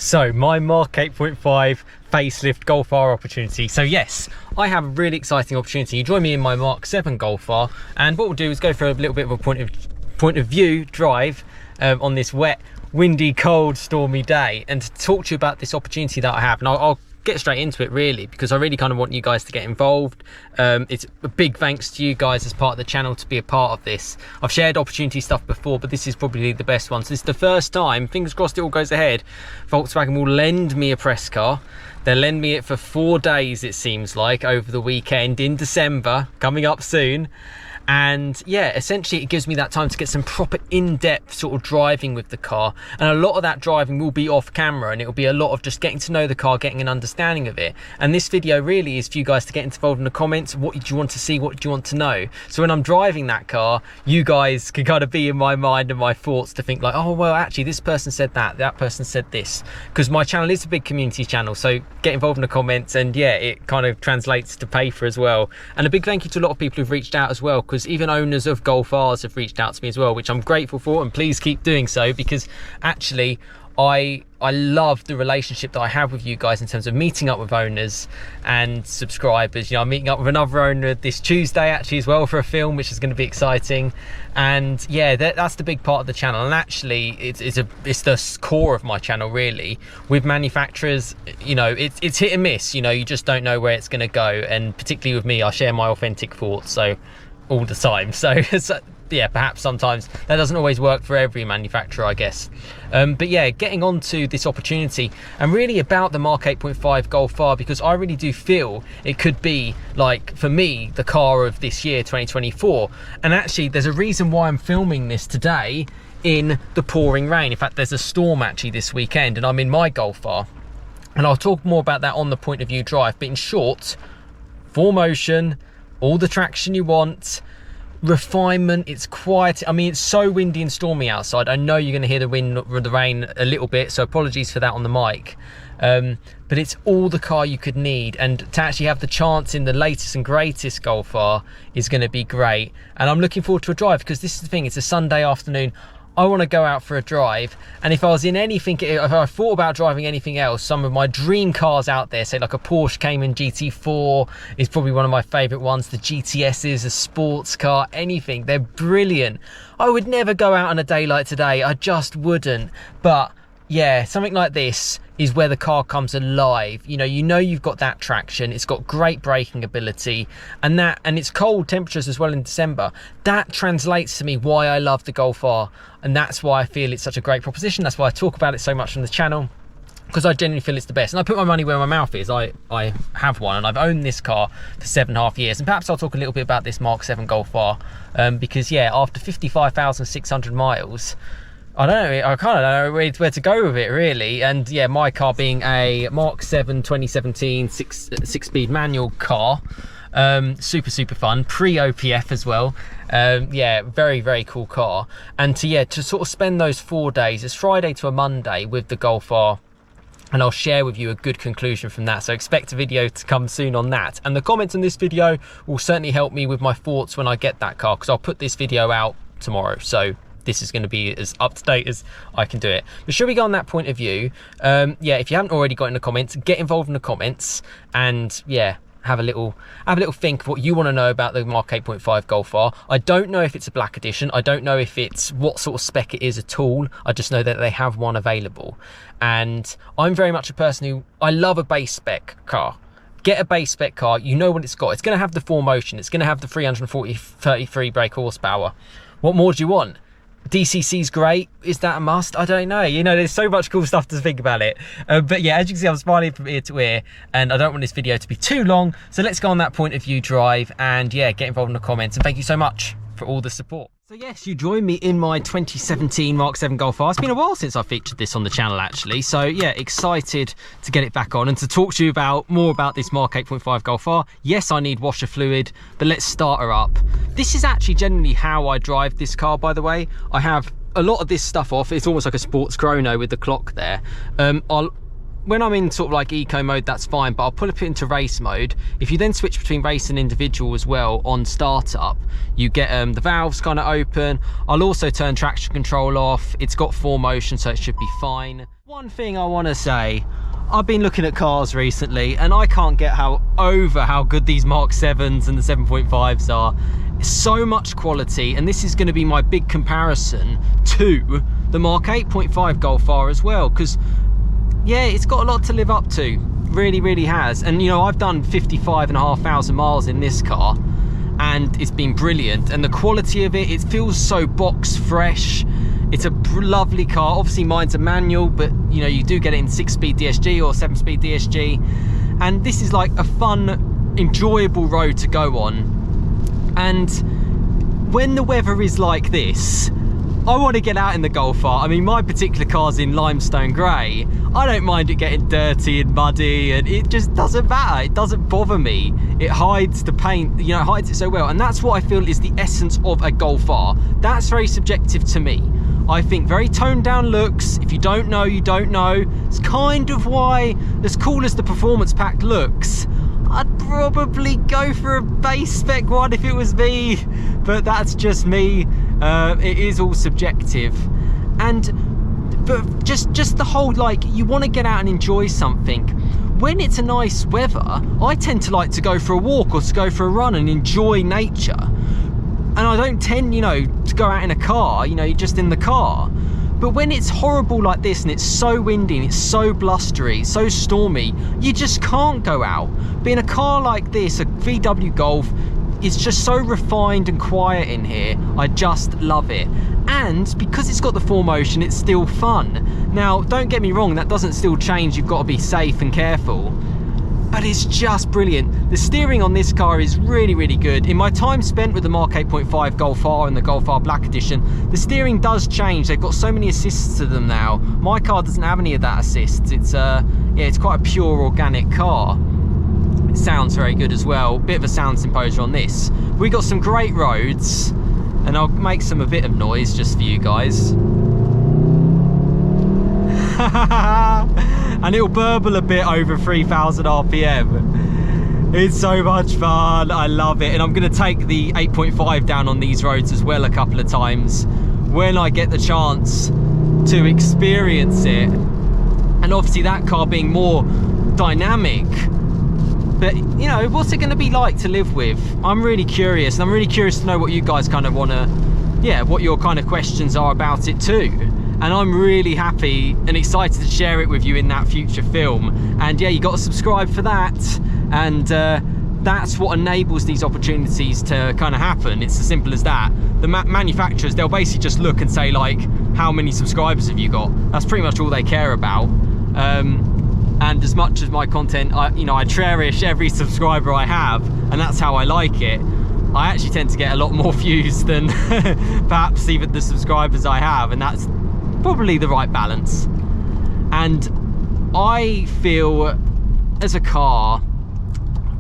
So my Mark 8.5 facelift Golf R opportunity. So yes, I have a really exciting opportunity. You join me in my Mark 7 Golf R, and what we'll do is go for a little bit of a point of view drive on this wet, windy, cold, stormy day, and to talk to you about this opportunity that I have. And I'll get straight into it really, because I really kind of want you guys to get involved. It's a big thanks to you guys as part of the channel to be a part of this. I've shared opportunity stuff before, but this is probably the best one. So this is the first time, fingers crossed it all goes ahead, Volkswagen will lend me a press car. They'll lend me it for 4 days, it seems like, over the weekend in December, coming up soon. And yeah, essentially it gives me that time to get some proper in-depth sort of driving with the car, and a lot of that driving will be off camera, and it will be a lot of just getting to know the car, getting an understanding of it. And this video really is for you guys to get involved in the comments. What do you want to see? What do you want to know? So when I'm driving that car, you guys can kind of be in my mind and my thoughts to think like, oh well, actually this person said that person said this, because my channel is a big community channel. So get involved in the comments, and yeah, it kind of translates to paper as well. And a big thank you to a lot of people who've reached out as well, because even owners of Golf Rs have reached out to me as well, which I'm grateful for, and please keep doing so, because actually I love the relationship that I have with you guys in terms of meeting up with owners and subscribers. You know, I'm meeting up with another owner this Tuesday actually as well for a film, which is going to be exciting. And yeah, that's the big part of the channel, and actually it's the core of my channel really. With manufacturers, you know, it's hit and miss, you know, you just don't know where it's going to go, and particularly with me, I share my authentic thoughts so all the time. So yeah, perhaps sometimes that doesn't always work for every manufacturer, I guess. But yeah, getting on to this opportunity and really about the Mark 8.5 Golf R, because I really do feel it could be, like, for me, the car of this year, 2024. And actually there's a reason why I'm filming this today in the pouring rain. In fact, there's a storm actually this weekend, and I'm in my Golf R, and I'll talk more about that on the point of view drive. But in short, 4Motion, all the traction you want, refinement, it's quiet. I mean, it's so windy and stormy outside. I know you're going to hear the wind or the rain a little bit, so apologies for that on the mic. But it's all the car you could need, and to actually have the chance in the latest and greatest Golf R is going to be great. And I'm looking forward to a drive, because this is the thing, it's a Sunday afternoon. I want to go out for a drive, and if I was in anything, if I thought about driving anything else, some of my dream cars out there, say like a Porsche Cayman GT4 is probably one of my favourite ones, the GTS is a sports car, anything, they're brilliant. I would never go out on a day like today, I just wouldn't. But yeah, something like this is where the car comes alive. You know you've got that traction, it's got great braking ability, and it's cold temperatures as well in December. That translates to me why I love the Golf R, and that's why I feel it's such a great proposition. That's why I talk about it so much on the channel, because I genuinely feel it's the best. And I put my money where my mouth is. I have one, and I've owned this car for 7.5 years. And perhaps I'll talk a little bit about this Mark 7 Golf R, because yeah, after 55,600 miles, I don't know, I kind of don't know where to go with it really. And yeah, my car being a Mark 7 2017 six-speed manual car, super fun, pre-OPF as well. Yeah, very cool car. And to sort of spend those 4 days, it's Friday to a Monday with the Golf R, and I'll share with you a good conclusion from that. So expect a video to come soon on that. And the comments on this video will certainly help me with my thoughts when I get that car, because I'll put this video out tomorrow. So this is going to be as up to date as I can do it. But should we go on that point of view? Yeah, if you haven't already got in the comments, get involved in the comments, and yeah, have a little think of what you want to know about the Mark 8.5 Golf R. I don't know if it's a black edition. I don't know if it's what sort of spec it is at all. I just know that they have one available. And I'm very much a person who, I love a base spec car. Get a base spec car, you know what it's got. It's going to have the 4Motion. It's going to have the 333 brake horsepower. What more do you want? DCC's great. Is that a must? I don't know. You know, there's so much cool stuff to think about it. But yeah, as you can see, I'm smiling from ear to ear, and I don't want this video to be too long. So let's go on that point of view drive, and yeah, get involved in the comments. And thank you so much for all the support. So yes, you join me in my 2017 Mark 7 Golf R. It's been a while since I featured this on the channel actually, so yeah, excited to get it back on and to talk to you more about this Mark 8.5 Golf R. Yes, I need washer fluid, but let's start her up. This is actually generally how I drive this car, by the way. I have a lot of this stuff off. It's almost like a sports chrono with the clock there. When I'm in sort of like eco mode, that's fine, but I'll pull it into race mode. If you then switch between race and individual as well on startup, you get the valves kind of open. I'll also turn traction control off. It's got 4Motion, so it should be fine. One thing I want to say, I've been looking at cars recently and I can't get over how good these Mark 7s and the 7.5s are. So much quality, and this is going to be my big comparison to the Mark 8.5 Golf R as well, because yeah, it's got a lot to live up to, really has. And you know, I've done 55,500 miles in this car and it's been brilliant, and the quality of it feels so box fresh. It's a lovely car. Obviously mine's a manual, but you know, you do get it in 6-speed DSG or 7-speed DSG, and this is like a fun, enjoyable road to go on. And when the weather is like this, I want to get out in the Golf R. I mean, my particular car's in limestone grey. I don't mind it getting dirty and muddy, and it just doesn't matter. It doesn't bother me. It hides the paint, you know, it hides it so well. And that's what I feel is the essence of a Golf R. That's very subjective to me. I think very toned down looks. If you don't know, you don't know. It's kind of why, as cool as the performance pack looks, I'd probably go for a base spec one if it was me, but that's just me. It is all subjective. But just the whole, like, you want to get out and enjoy something. When it's a nice weather, I tend to like to go for a walk or to go for a run and enjoy nature. And I don't tend, you know, to go out in a car, you know, you're just in the car. But when it's horrible like this and it's so windy and it's so blustery, so stormy, you just can't go out. But in a car like this, a VW Golf, is just so refined and quiet in here. I just love it. And because it's got the 4Motion, it's still fun. Now, don't get me wrong, that doesn't still change. You've got to be safe and careful. But it's just brilliant. The steering on this car is really good. In my time spent with the Mark 8.5 Golf R and the Golf R Black Edition, the steering does change. They've got so many assists to them now. My car doesn't have any of that assist. It's yeah, it's quite a pure organic car. It sounds very good as well. Bit of a sound symposium on this. We got some great roads, and I'll make a bit of noise just for you guys. And it'll burble a bit over 3,000 RPM. It's so much fun. I love it. And I'm going to take the 8.5 down on these roads as well a couple of times when I get the chance to experience it. And obviously that car being more dynamic. But, you know, what's it going to be like to live with? I'm really curious. And I'm really curious to know what you guys kind of want to, yeah, what your kind of questions are about it too. And I'm really happy and excited to share it with you in that future film. And yeah, you got to subscribe for that. And that's what enables these opportunities to kind of happen. It's as simple as that. The manufacturers, they'll basically just look and say, like, how many subscribers have you got? That's pretty much all they care about. And as much as my content, you know, I cherish every subscriber I have, and that's how I like it. I actually tend to get a lot more views than perhaps even the subscribers I have, and that's probably the right balance. And I feel as a car,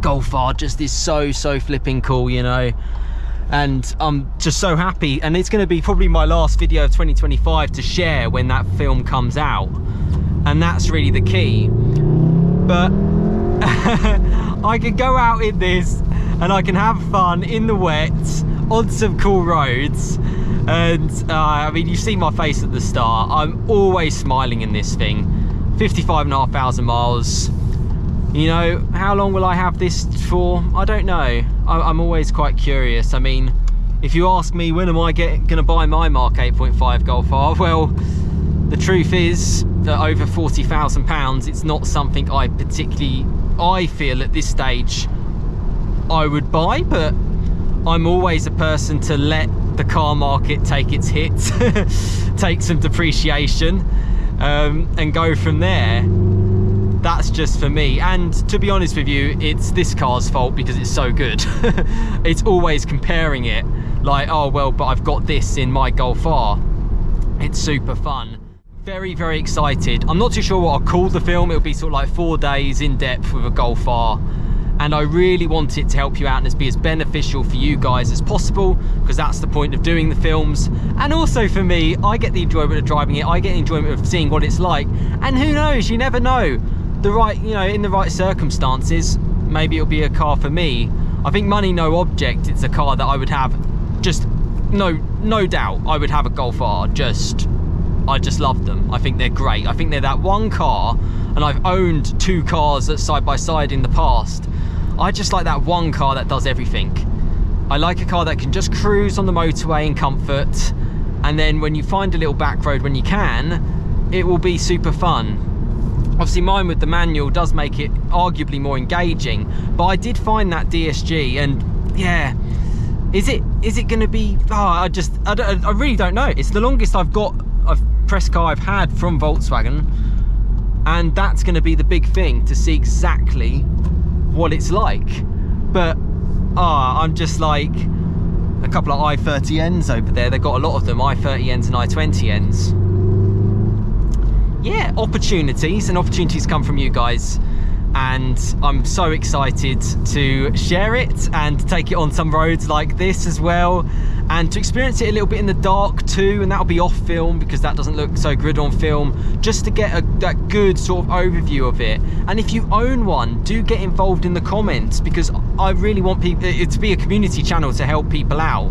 Golf R just is so flipping cool, you know. And I'm just so happy, and it's going to be probably my last video of 2025 to share when that film comes out, and that's really the key. But I can go out in this and I can have fun in the wet on some cool roads. And I mean, you see my face at the start. I'm always smiling in this thing. 55,500 miles. You know, how long will I have this for? I don't know. I'm always quite curious. I mean, if you ask me when am I going to buy my Mark 8.5 Golf R, well, the truth is that over £40,000, it's not something I feel at this stage I would buy, but I'm always a person to let the car market take its hit, take some depreciation, and go from there. That's just for me. And to be honest with you, it's this car's fault because it's so good. It's always comparing it like, oh well, but I've got this in my Golf R. It's super fun. Very excited. I'm not too sure what I'll call the film. It'll be sort of like 4 days in depth with a Golf R. And I really want it to help you out and be as beneficial for you guys as possible, because that's the point of doing the films. And also for me, I get the enjoyment of driving it. I get the enjoyment of seeing what it's like. And who knows, you never know. The right, you know, in the right circumstances, maybe it'll be a car for me. I think money no object, it's a car that I would have, just no doubt I would have a Golf R, just I just love them. I think they're great. I think they're that one car, and I've owned 2 cars that's side by side in the past. I just like that one car that does everything. I like a car that can just cruise on the motorway in comfort, and then when you find a little back road when you can, it will be super fun. Obviously mine with the manual does make it arguably more engaging, but I did find that DSG, and yeah, is it gonna be, I really don't know. It's the longest I've got a press car I've had from Volkswagen, and that's gonna be the big thing, to see exactly what it's like. But I'm just like a couple of i30Ns over there. They've got a lot of them, i30Ns and i20Ns. Yeah, opportunities, and opportunities come from you guys, and I'm so excited to share it and take it on some roads like this as well, and to experience it a little bit in the dark too, and that'll be off film because that doesn't look so good on film, just to get that good sort of overview of it. And if you own one, do get involved in the comments, because I really want it to be a community channel to help people out.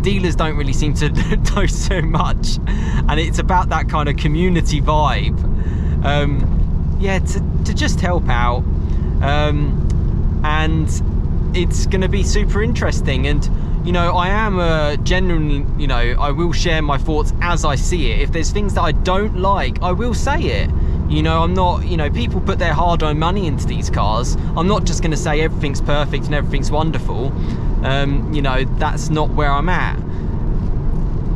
Dealers don't really seem to know so much, and it's about that kind of community vibe. Yeah, to just help out, and it's going to be super interesting. And you know, I am genuinely, you know, I will share my thoughts as I see it. If there's things that I don't like, I will say it. You know, I'm not, you know, people put their hard-earned money into these cars. I'm not just going to say everything's perfect and everything's wonderful. You know, that's not where I'm at.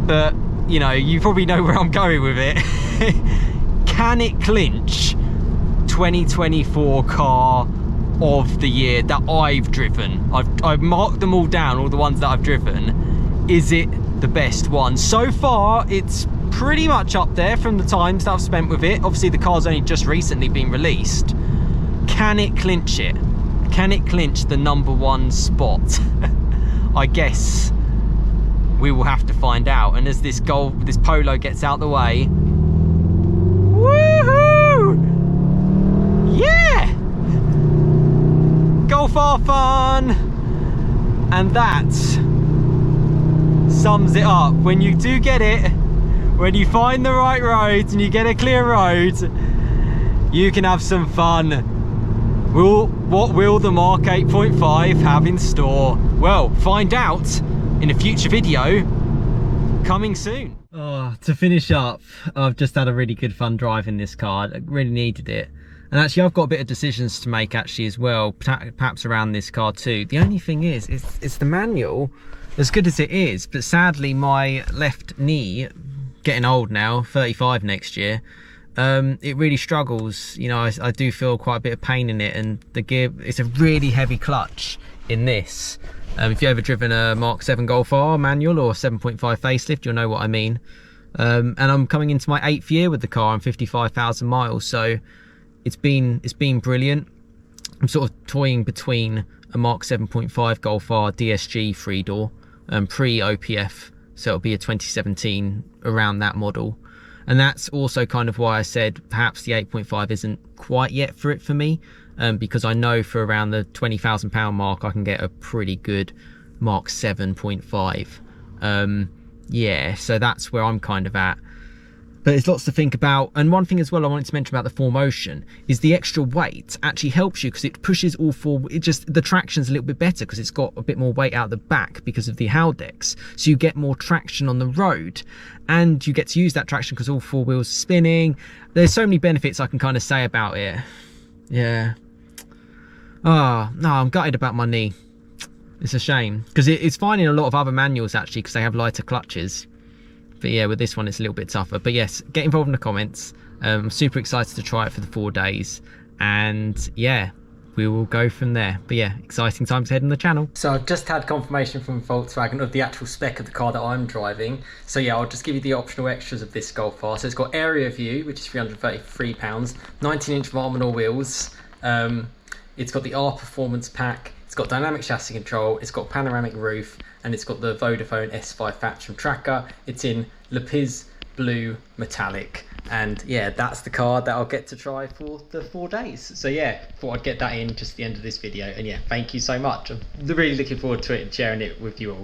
But, you know, you probably know where I'm going with it. Can it clinch 2024 car of the year that I've driven? I've marked them all down, all the ones that I've driven. Is it the best one? So far, it's pretty much up there from the times that I've spent with it. Obviously, the car's only just recently been released. Can it clinch it? Can it clinch the #1 spot? I guess we will have to find out. And as this Polo gets out the way, woohoo! Yeah! Golf R fun! And that sums it up. When you do get it, when you find the right roads and you get a clear road, you can have some fun. What will the Mark 8.5 have in store? Well, find out in a future video coming soon. Oh, to finish up, I've just had a really good fun driving this car. I really needed it. And actually, I've got a bit of decisions to make actually as well, perhaps around this car too. The only thing is, it's the manual, as good as it is, but sadly my left knee, getting old now, 35 next year, it really struggles. You know, I do feel quite a bit of pain in it, and the gear, it's a really heavy clutch in this. If you've ever driven a Mark 7 Golf R manual or 7.5 facelift, you'll know what I mean. And I'm coming into my 8th year with the car and 55,000 miles, so it's been brilliant. I'm sort of toying between a Mark 7.5 Golf R DSG 3-door, pre-OPF, so it'll be a 2017, around that model. And that's also kind of why I said perhaps the 8.5 isn't quite yet for it for me, because I know for around the £20,000 mark I can get a pretty good Mark 7.5. Yeah, so that's where I'm kind of at. But there's lots to think about. And one thing as well I wanted to mention about the 4Motion is the extra weight actually helps you, because it pushes all four. The traction's a little bit better because it's got a bit more weight out the back because of the Haldex. So you get more traction on the road, and you get to use that traction because all 4 wheels are spinning. There's so many benefits I can kind of say about it. Yeah. Oh, no, I'm gutted about my knee. It's a shame because it's fine in a lot of other manuals actually, because they have lighter clutches. But yeah, with this one it's a little bit tougher. But yes, get involved in the comments. I'm super excited to try it for the 4 days, and yeah, we will go from there. But yeah, exciting times ahead on the channel. So I've just had confirmation from Volkswagen of the actual spec of the car that I'm driving. So yeah, I'll just give you the optional extras of this Golf R. So it's got area view, which is £333, 19-inch Marmonor wheels. It's got the R Performance Pack. It's got dynamic chassis control, it's got panoramic roof, and it's got the Vodafone S5 Factory tracker. It's in Lapis Blue Metallic. And yeah, that's the car that I'll get to try for the 4 days. So yeah, thought I'd get that in just at the end of this video. And yeah, thank you so much. I'm really looking forward to it and sharing it with you all.